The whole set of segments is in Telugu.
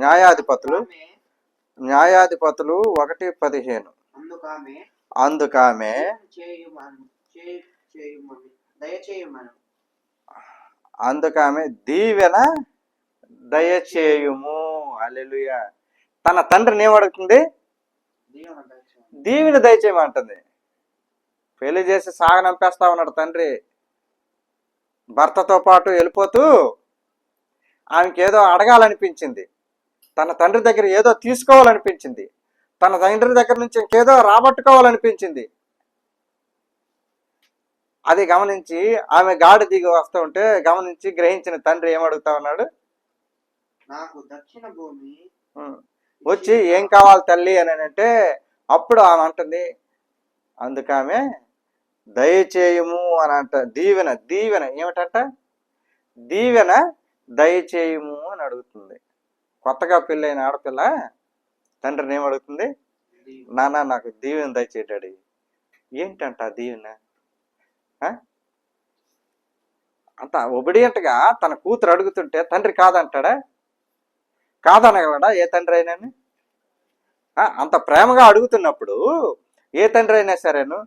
న్యాయాధిపతులు న్యాయాధిపతులు 1:15. అందుకామె అందుకామె దీవెన దయచేయుము. హల్లెలూయా. తన తండ్రిని ఏమడుగుతుంది? దీవెన దయచేయమంటుంది. పెళ్లి చేసి సాగనంపేస్తా ఉన్నాడు తండ్రి. భర్తతో పాటు వెళ్ళిపోతూ ఆమెకి ఏదో అడగాలనిపించింది. తన తండ్రి దగ్గర ఏదో తీసుకోవాలనిపించింది. తన తండ్రి దగ్గర నుంచి ఇంకేదో రాబట్టుకోవాలనిపించింది. అది గమనించి ఆమె గాడి దిగి వస్తూ ఉంటే గమనించి గ్రహించిన తండ్రి ఏమడుగుతా ఉన్నాడు? నాకు దక్షిణ భూమి వచ్చి ఏం కావాలి తల్లి అని అంటే అప్పుడు ఆమె అంటుంది, అందుకామె దయచేయము అని అంట. దీవెన దీవెన ఏమిటంట? దీవెన దయచేయము అని అడుగుతుంది. కొత్తగా పెళ్ళైన ఆడపిల్ల తండ్రిని ఏమడుగుతుంది? నాన్న నాకు దీవెన దయచేయడాడి. ఏంటంట దీవెన? అంత ఒబిడియంట్గా తన కూతురు అడుగుతుంటే తండ్రి కాదంటాడా? కాదనగలడా ఏ తండ్రి అయినా? అంత ప్రేమగా అడుగుతున్నప్పుడు ఏ తండ్రి అయినా సరేను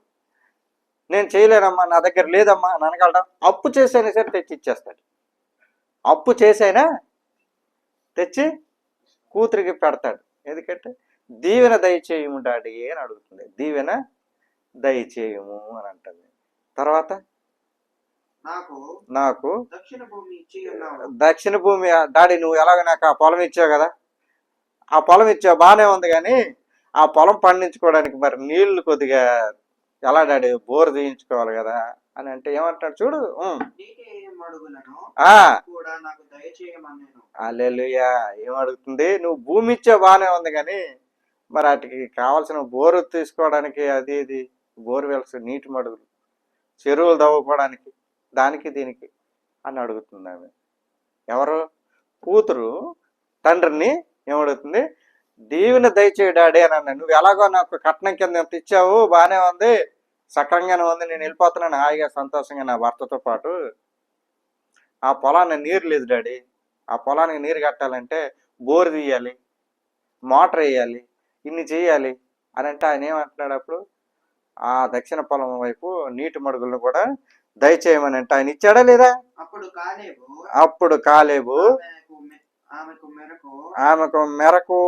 నేను చేయలేనమ్మా, నా దగ్గర లేదమ్మా అని అనగలడా? అప్పు చేసైనా సరే తెచ్చి ఇచ్చేస్తాడు. అప్పు చేసైనా తెచ్చి కూతురికి పెడతాడు. ఎందుకంటే దీవెన దయచేయము డాడీ అని అడుగుతుంది. దీవెన దయచేయము అని అంటుంది. తర్వాత నాకు దక్షిణ భూమి డాడీ నువ్వు ఎలాగ నాకు ఆ పొలం ఇచ్చావు కదా, ఆ పొలం ఇచ్చావు బాగానే ఉంది, కానీ ఆ పొలం పండించుకోవడానికి మరి నీళ్లు కొద్దిగా ఎలా డాడీ బోర్ తీయించుకోవాలి కదా అని అంటే ఏమంటాడు చూడు. హల్లెలూయా. ఏమడుగుతుంది? నువ్వు భూమి ఇచ్చావు బాగానే ఉంది, కానీ మరి వాటికి కావాల్సిన బోరు తీసుకోవడానికి అది ఇది బోర్వెల్స్, నీటి మడుగులు, చెరువులు తవ్వుకోవడానికి దానికి దీనికి అని అడుగుతుంది ఆమె. ఎవరు? కూతురు తండ్రిని ఏమడుగుతుంది? దీవెన దయచేయి డాడీ అని అన్నా. నువ్వు ఎలాగో నాకు కట్నం కింద ఎంత ఇచ్చావు బాగానే ఉంది, సక్రంగానే ఉంది, నేను వెళ్ళిపోతున్నాను హాయిగా సంతోషంగా నా భర్తతో పాటు. ఆ పొలాన్ని నీరు లేదు డాడీ, ఆ పొలానికి నీరు కట్టాలంటే బోరు తీయాలి, మోటార్ వేయాలి, ఇన్ని చేయాలి అని అంటే ఆయన ఏమంటున్నాడు అప్పుడు? ఆ దక్షిణ పొలం వైపు నీటి మడుగులను కూడా దయచేయమని అంటే ఆయన ఇచ్చాడా లేదా? అప్పుడు కాలేబు ఆమెకు మెరకు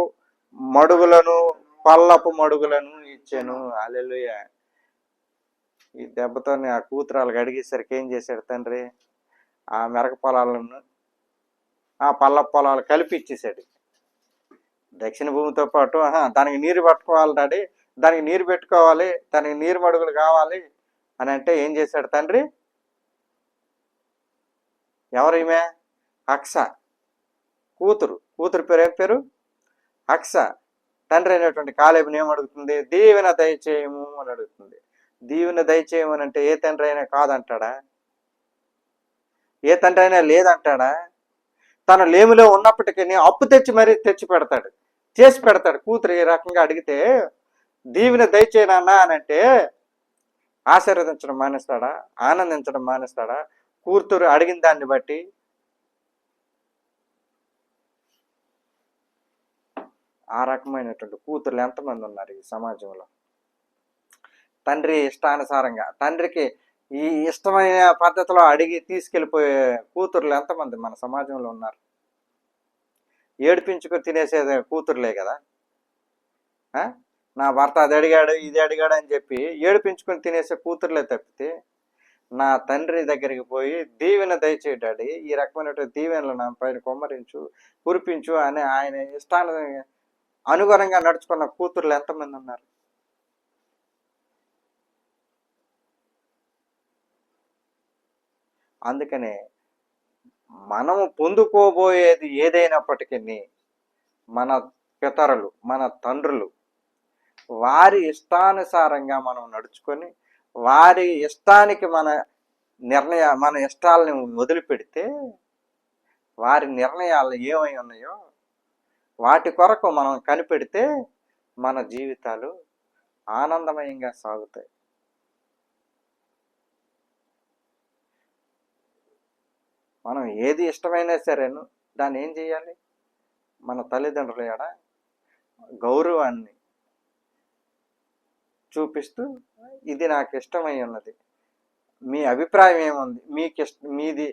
మడుగులను పల్లపు మడుగులను ఇచ్చాను. హల్లెలూయా. ఈ దెబ్బతో ఆ కూతురాలకు అడిగేసరికి ఏం చేశాడు తండ్రి? ఆ మెరక పొలాలను ఆ పల్లపు పొలాలు కలిపి ఇచ్చేసాడు. దక్షిణ భూమితో పాటు దానికి నీరు పట్టుకోవాలి డాడీ, దానికి నీరు పెట్టుకోవాలి, దానికి నీరు మడుగులు కావాలి అని అంటే ఏం చేశాడు తండ్రి? ఎవరు ఈమె? అక్స. కూతురు పేరు ఏం పేరు? అక్స. తండ్రి అయినటువంటి కాలేబుని ఏమడుగుతుంది? దీవెన దయచేయము అని అడుగుతుంది. దీవెన దయచేయమని అంటే ఏ తండ్రి అయినా కాదంటాడా? ఏ తండ్రి అయినా లేదంటాడా? తను లేమిలో ఉన్నప్పటికీ అప్పు తెచ్చి మరీ తెచ్చి పెడతాడు, చేసి పెడతాడు. కూతురు ఏ రకంగా అడిగితే దీవెన దయచేయనన్నా అని అంటే ఆశీర్వదించడం మానేస్తాడా? ఆనందించడం మానేస్తాడా? కూతురు అడిగిన దాన్ని బట్టి ఆ రకమైనటువంటి కూతుర్లు ఎంతమంది ఉన్నారు ఈ సమాజంలో? తండ్రి ఇష్టానుసారంగా తండ్రికి ఈ ఇష్టమైన పద్ధతిలో అడిగి తీసుకెళ్ళిపోయే కూతుర్లు ఎంతమంది మన సమాజంలో ఉన్నారు? ఏడిపించుకొని తినేసేదే కూతుర్లే కదా. నా భర్త అది అడిగాడు ఇది అడిగాడు అని చెప్పి ఏడిపించుకొని తినేసే కూతుర్లే తప్పితే నా తండ్రి దగ్గరికి పోయి దీవెన దయచేయి డాడీ, ఈ రకమైనటువంటి దీవెనలు నా పైన కుమ్మరించు, కురిపించు అని ఆయన ఇష్టాన్ని అనుగుణంగా నడుచుకున్న కూతుర్లు ఎంతమంది ఉన్నారు? అందుకనే మనము పొందుకోబోయేది ఏదైనప్పటికీ మన పితరులు, మన తండ్రులు వారి ఇష్టానుసారంగా మనం నడుచుకొని వారి ఇష్టానికి మన ఇష్టాలని వదిలిపెడితే వారి నిర్ణయాలు ఏమై ఉన్నాయో వాటి కొరకు మనం కనిపెడితే మన జీవితాలు ఆనందమయంగా సాగుతాయి. మనం ఏది ఇష్టమైనా సరేను దాన్ని ఏం చేయాలి? మన తల్లిదండ్రుల ఎడ గౌరవాన్ని చూపిస్తూ ఇది నాకు ఇష్టమై ఉన్నది, మీ అభిప్రాయం ఏముంది, మీది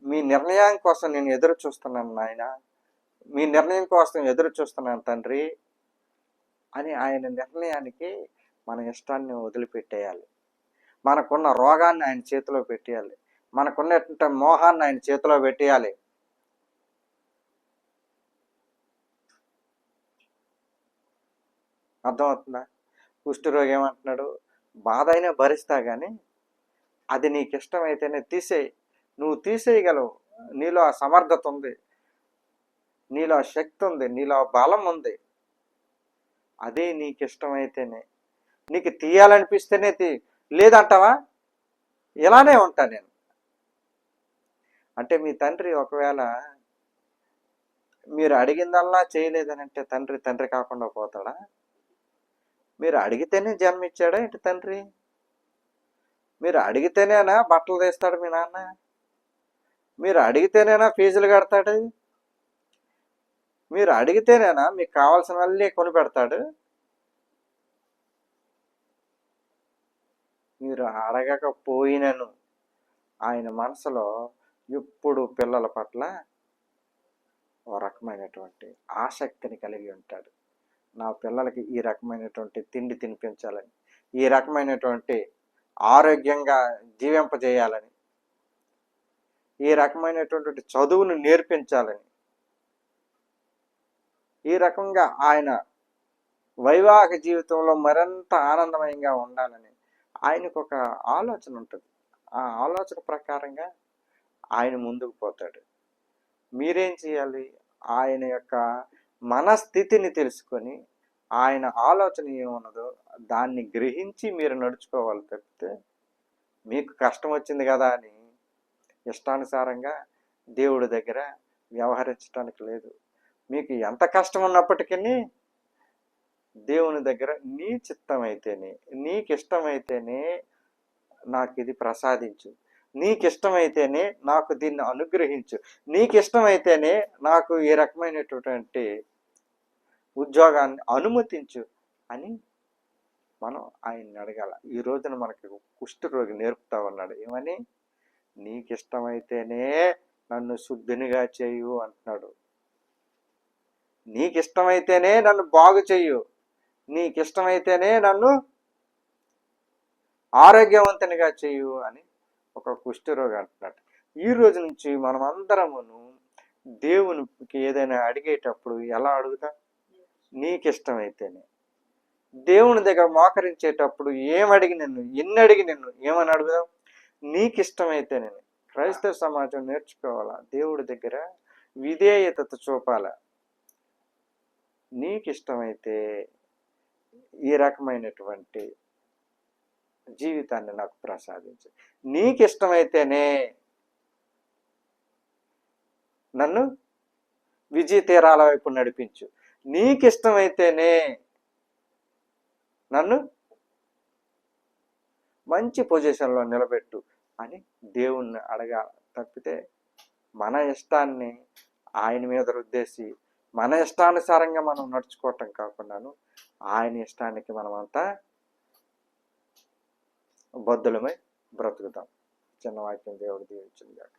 మీ నిర్ణయం కోసం నేను ఎదురు చూస్తున్నాను నాయన, మీ నిర్ణయం కోసం ఎదురు చూస్తున్నాను తండ్రి అని ఆయన నిర్ణయానికి మన ఇష్టాన్ని వదిలిపెట్టేయాలి. మనకున్న రోగాన్ని ఆయన చేతిలో పెట్టేయాలి, మనకున్నటువంటి మోహాన్ని ఆయన చేతిలో పెట్టేయాలి. అర్థమవుతుందా? కుష్ఠరోగి ఏమంటున్నాడు, బాధ అయినా భరిస్తా కానీ అది నీకు ఇష్టమైతేనే తీసేయి. నువ్వు తీసేయగలవు, నీలో ఆ సమర్థత ఉంది, నీలో ఆ శక్తి ఉంది, నీలో ఆ బలం ఉంది. అదే నీకు ఇష్టమైతేనే, నీకు తీయాలనిపిస్తేనే లేదంటావా? ఇలానే ఉంటా నేను అంటే. మీ తండ్రి ఒకవేళ మీరు అడిగిందల్లా చేయలేదని అంటే తండ్రి కాకుండా పోతాడా? మీరు అడిగితేనే జన్మిచ్చాడా ఏంటి తండ్రి? మీరు అడిగితేనేనా బట్టలు తీస్తాడు మీ నాన్న? మీరు అడిగితేనేనా ఫీజులు కడతాడు? మీరు అడిగితేనేనా మీకు కావాల్సినవన్నీ కొని పెడతాడు? మీరు అడగకపోయినను ఆయన మనసులో ఎప్పుడు పిల్లల పట్ల ఓ రకమైనటువంటి ఆసక్తిని కలిగి ఉంటాడు. నా పిల్లలకి ఈ రకమైనటువంటి తిండి తినిపించాలని, ఈ రకమైనటువంటి ఆరోగ్యంగా జీవింపజేయాలని, ఈ రకమైనటువంటి చదువును నేర్పించాలని, ఈ రకంగా ఆయన వైవాహిక జీవితంలో మరింత ఆనందమయంగా ఉండాలని ఆయనకు ఒక ఆలోచన ఉంటుంది. ఆ ఆలోచన ప్రకారంగా ఆయన ముందుకు పోతాడు. మీరేం చేయాలి? ఆయన యొక్క మనస్థితిని తెలుసుకొని ఆయన ఆలోచన ఏమున్నదో దాన్ని గ్రహించి మీరు నడుచుకోవాలి తప్పితే మీకు కష్టం వచ్చింది కదా అని ఇష్టానుసారంగా దేవుడి దగ్గర వ్యవహరించడానికి లేదు. మీకు ఎంత కష్టం ఉన్నప్పటికీ దేవుని దగ్గర నీ చిత్తమైతేనే, నీకు ఇష్టమైతేనే నాకు ఇది ప్రసాదించు, నీకు ఇష్టమైతేనే నాకు దీన్ని అనుగ్రహించు, నీకు ఇష్టమైతేనే నాకు ఈ రకమైనటువంటి ఉద్యోగాన్ని అనుమతించు అని మనం ఆయన్ని అడగాల. ఈ రోజున మనకి కుష్ఠరోగి నేర్పుతా ఉన్నాడు ఏమని? నీకు ఇష్టమైతేనే నన్ను శుద్ధినిగా చేయు అంటున్నాడు. నీకు ఇష్టమైతేనే నన్ను బాగు చెయ్యు, నీకు ఇష్టమైతేనే నన్ను ఆరోగ్యవంతునిగా చెయ్యు అని ఒక కుష్ఠరోగి అంటున్నాడు. ఈ రోజు నుంచి మనం అందరమును దేవునికి ఏదైనా అడిగేటప్పుడు ఎలా అడుగుతా? నీకు ఇష్టమైతేనే. దేవుని దగ్గర మోకరించేటప్పుడు ఏమడిగి నిన్ను, ఎన్ని అడిగి నిన్ను ఏమని అడుగుదాం? నీకు ఇష్టమైతేనే. క్రైస్తవ సమాజం నేర్చుకోవాలా, దేవుడి దగ్గర విధేయత చూపాలా. నీకు ఇష్టమైతే ఈ రకమైనటువంటి జీవితాన్ని నాకు ప్రసాదించు, నీకు ఇష్టమైతేనే నన్ను విజయ తీరాల వైపు నడిపించు, నీకు ఇష్టమైతేనే నన్ను మంచి పొజిషన్లో నిలబెట్టు అని దేవుణ్ణి అడగాల. తప్పితే మన ఇష్టాన్ని ఆయన మీద రుద్దేసి మన ఇష్టానుసారంగా మనం నడుచుకోవటం కాకుండాను ఆయన ఇష్టానికి మనమంతా బద్దులమై బ్రతుకుతాం. చిన్న వాక్యం దేవుడు దీవించును గాక.